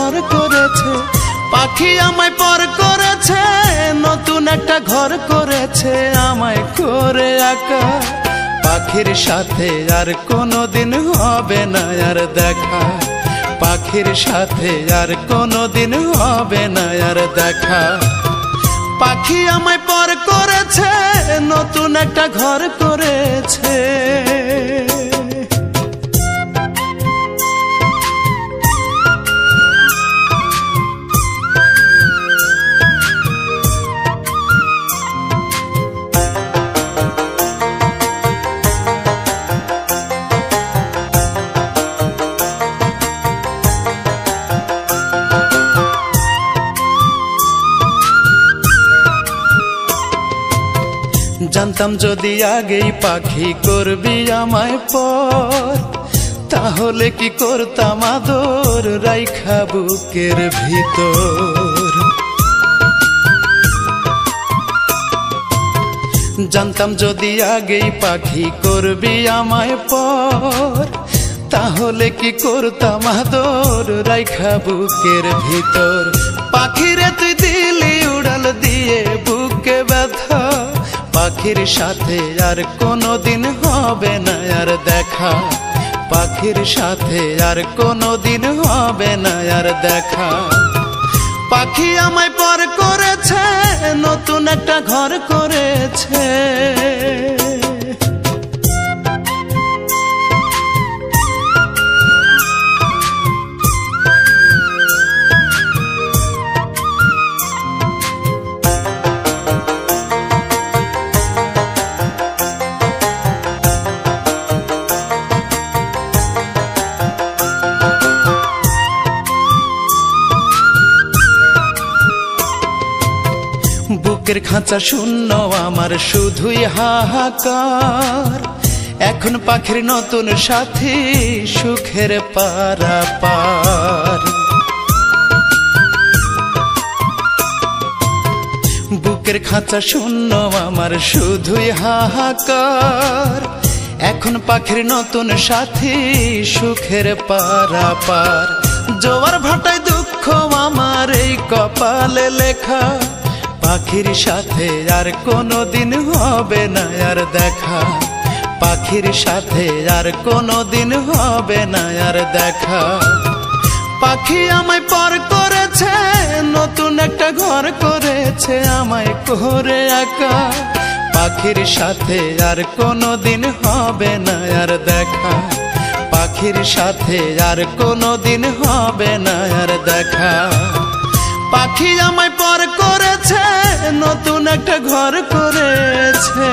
ঘর করেছে, পাখি আমায় পর করেছে, নতুন একটা ঘর করেছে আমায় করে একা। পাখির সাথে আর কোনোদিন হবে না আর দেখা, পাখির সাথে আর কোনোদিন হবে না আর দেখা। পাখি আমায় পর করেছে, নতুন একটা ঘর করেছে। জানতাম যদি আগেই পাখি করবি আমায় পর, তাহলে কি করতাম আদর রাইখা বুকের ভিতর। জানতাম যদি আগেই পাখি করবি আমায় পর, তাহলে কি করতাম আদর রাইখা বুকের ভিতর। পাখিরে তুই দিলি উড়াল দিয়ে বুকে ব্যথা, পাখির সাথে আর কোনোদিন হবে না আর দেখা, পাখির সাথে আর কোনোদিন হবে না আর দেখা। পাখি আমায় পর করেছে, নতুন একটা ঘর করেছে। বুকের খাঁচা শূন্য আমার শুধুই হাহাকার, এখন পাখির নতুন সাথী সুখের পারাপার। বুকের খাঁচা শূন্য আমার শুধুই হাহাকার, এখন পাখির নতুন সাথী সুখের পারাপার। জোয়ার ভাটায় দুঃখ আমার এই কপালে লেখা, পাখির সাথে আর কোনোদিন হবে না আর দেখা, পাখির সাথে আর কোনোদিন হবে না আর দেখা। পাখি আমায় পর করেছে, নতুন একটা ঘর করেছে আমায় করে একা। পাখির সাথে আর কোনোদিন হবে না আর দেখা, পাখির সাথে আর কোনোদিন হবে না আর দেখা। পাখি আমায় পর করেছে, নতুন একটা ঘর করেছে।